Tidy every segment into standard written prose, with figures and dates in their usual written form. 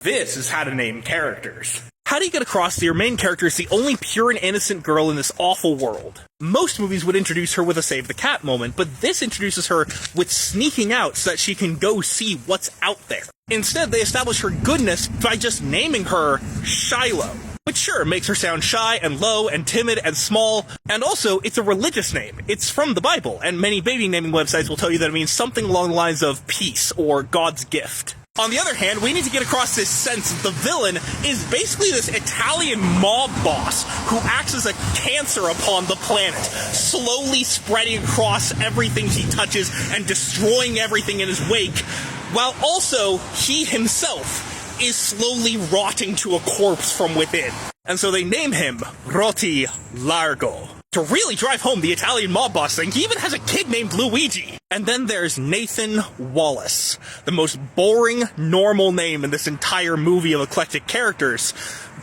This is how to name characters. How do you get across that your main character is the only pure and innocent girl in this awful world? Most movies would introduce her with a save the cat moment, but this introduces her with sneaking out so that she can go see what's out there. Instead, they establish her goodness by just naming her Shiloh. Which sure, makes her sound shy and low and timid and small, and also, it's a religious name. It's from the Bible, and many baby naming websites will tell you that it means something along the lines of peace or God's gift. On the other hand, we need to get across this sense that the villain is basically this Italian mob boss who acts as a cancer upon the planet, slowly spreading across everything he touches and destroying everything in his wake, while also he himself is slowly rotting to a corpse from within. And so they name him Roti Largo. To really drive home the Italian mob boss thing, he even has a kid named Luigi. And then there's Nathan Wallace, the most boring, normal name in this entire movie of eclectic characters,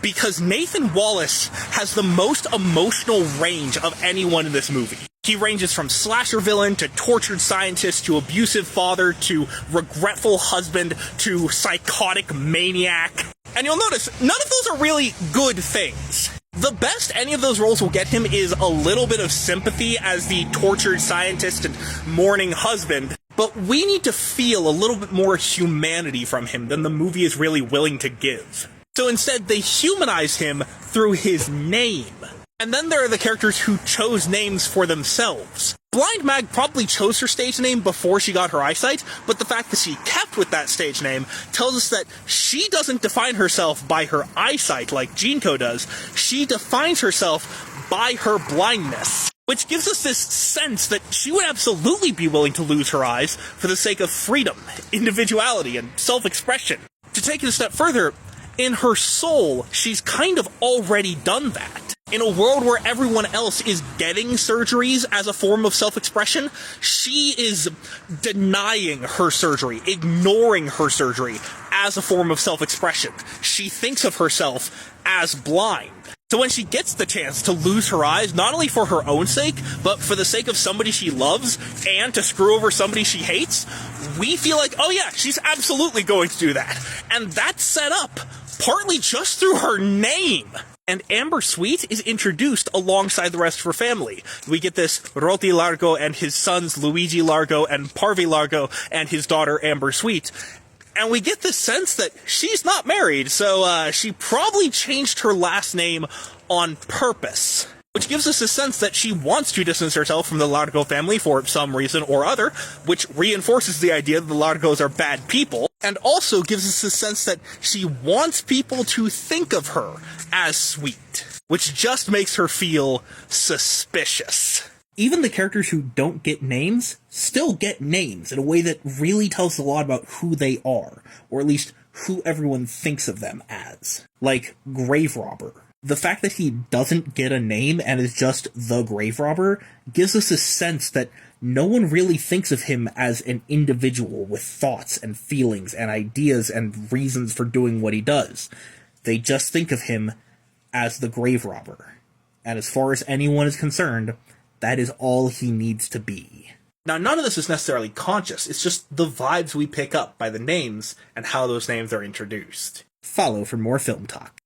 because Nathan Wallace has the most emotional range of anyone in this movie. He ranges from slasher villain to tortured scientist to abusive father to regretful husband to psychotic maniac. And you'll notice, none of those are really good things. The best any of those roles will get him is a little bit of sympathy as the tortured scientist and mourning husband, but we need to feel a little bit more humanity from him than the movie is really willing to give. So instead, they humanize him through his name. And then there are the characters who chose names for themselves. Blind Mag probably chose her stage name before she got her eyesight, but the fact that she kept with that stage name tells us that she doesn't define herself by her eyesight like Jinko does. She defines herself by her blindness, which gives us this sense that she would absolutely be willing to lose her eyes for the sake of freedom, individuality, and self-expression. To take it a step further, in her soul, she's kind of already done that. In a world where everyone else is getting surgeries as a form of self-expression, she is denying her surgery, ignoring her surgery as a form of self-expression. She thinks of herself as blind. So when she gets the chance to lose her eyes, not only for her own sake, but for the sake of somebody she loves, and to screw over somebody she hates, we feel like, oh yeah, she's absolutely going to do that. And that's set up partly just through her name. And Amber Sweet is introduced alongside the rest of her family. We get this Roti Largo and his sons Luigi Largo and Parvi Largo and his daughter Amber Sweet. And we get this sense that she's not married, so she probably changed her last name on purpose. Which gives us a sense that she wants to distance herself from the Largo family for some reason or other, which reinforces the idea that the Largos are bad people, and also gives us a sense that she wants people to think of her as sweet, which just makes her feel suspicious. Even the characters who don't get names still get names in a way that really tells a lot about who they are, or at least who everyone thinks of them as. Like Grave Robber. The fact that he doesn't get a name and is just the Grave Robber gives us a sense that no one really thinks of him as an individual with thoughts and feelings and ideas and reasons for doing what he does. They just think of him as the Grave Robber. And as far as anyone is concerned, that is all he needs to be. Now, none of this is necessarily conscious. It's just the vibes we pick up by the names and how those names are introduced. Follow for more film talk.